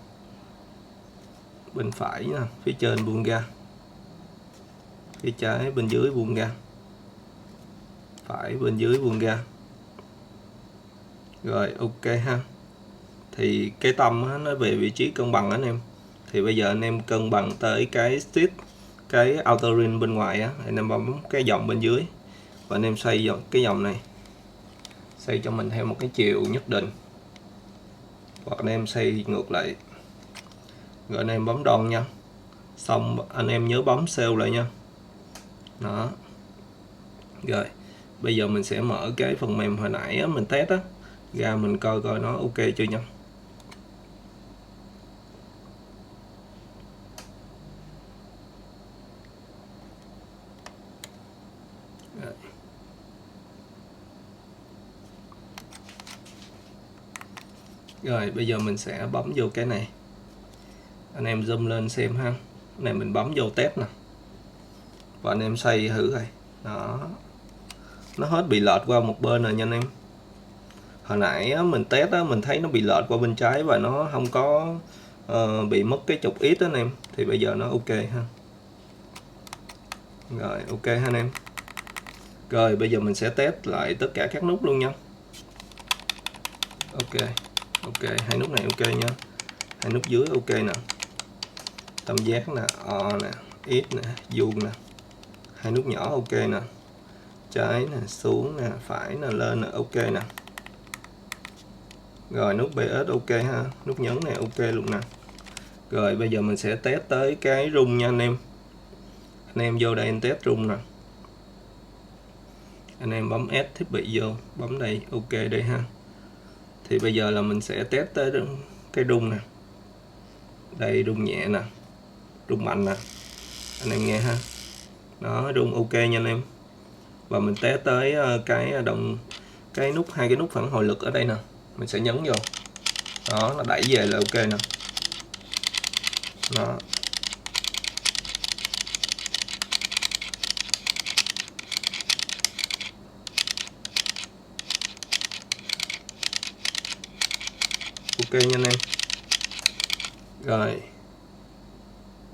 A: Bên phải nè, phía trên buông ra. Phía trái bên dưới buông ra. Phải bên dưới buông ra. Rồi ok ha. Thì cái tâm á, nó về vị trí cân bằng anh em. Thì bây giờ anh em cân bằng tới cái stick, cái outer ring bên ngoài á, anh em bấm cái dòng bên dưới và anh em xoay cái dòng này, xoay cho mình theo một cái chiều nhất định, hoặc anh em xoay ngược lại. Rồi anh em bấm đòn nha. Xong anh em nhớ bấm save lại nha. Đó. Rồi bây giờ mình sẽ mở cái phần mềm hồi nãy á, mình test á ra, mình coi coi nó ok chưa nha. Rồi bây giờ mình sẽ bấm vô cái này, anh em zoom lên xem ha. Cái này mình bấm vô test nè và anh em xoay thử coi. Đó, nó hết bị lệch qua một bên rồi nha anh em. Hồi nãy á, mình test á, mình thấy nó bị lệch qua bên trái và nó không có bị mất cái trục ít đó anh em. Thì bây giờ nó ok ha. Rồi ok ha anh em. Rồi bây giờ mình sẽ test lại tất cả các nút luôn nha. Ok. Ok, hai nút này ok nha. Hai nút dưới ok nè. Tam giác nè, O nè, X nè, vuông nè. Hai nút nhỏ ok nè. Trái nè, xuống nè, phải nè, lên nè, ok nè. Rồi nút BS ok ha, nút nhấn này ok luôn nè. Rồi bây giờ mình sẽ test tới cái rung nha anh em. Anh em vô đây anh test rung nè. Anh em bấm S thiết bị vô, bấm đây ok đây ha. Thì bây giờ là mình sẽ test tới cái rung nè. Đây rung nhẹ nè, rung mạnh nè. Anh em nghe ha. Đó, rung ok nha anh em. Và mình test tới cái nút, hai cái nút phản hồi lực ở đây nè. Mình sẽ nhấn vô. Đó, nó đẩy về là ok nè. Đó. Ok nha anh em. Rồi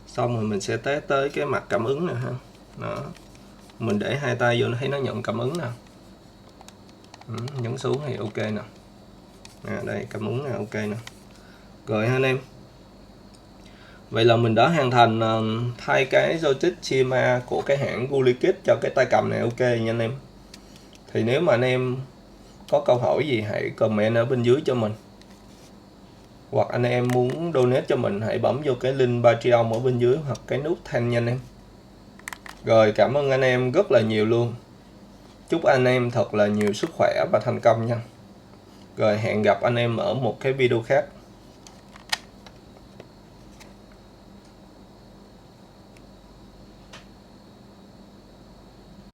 A: xong rồi mình sẽ test tới cái mặt cảm ứng nè ha. Đó, mình để hai tay vô nó thấy nó nhận cảm ứng nè. Nhấn xuống thì ok nè. Đây cảm ứng nè, ok nè. Rồi ha anh em. Vậy là mình đã hoàn thành thay cái joystick Shima của cái hãng Gulikit cho cái tay cầm này ok nha anh em. Thì nếu mà anh em có câu hỏi gì hãy comment ở bên dưới cho mình. Hoặc anh em muốn donate cho mình hãy bấm vô cái link Patreon ở bên dưới hoặc cái nút thank nha anh em. Rồi cảm ơn anh em rất là nhiều luôn. Chúc anh em thật là nhiều sức khỏe và thành công nha. Rồi hẹn gặp anh em ở một cái video khác.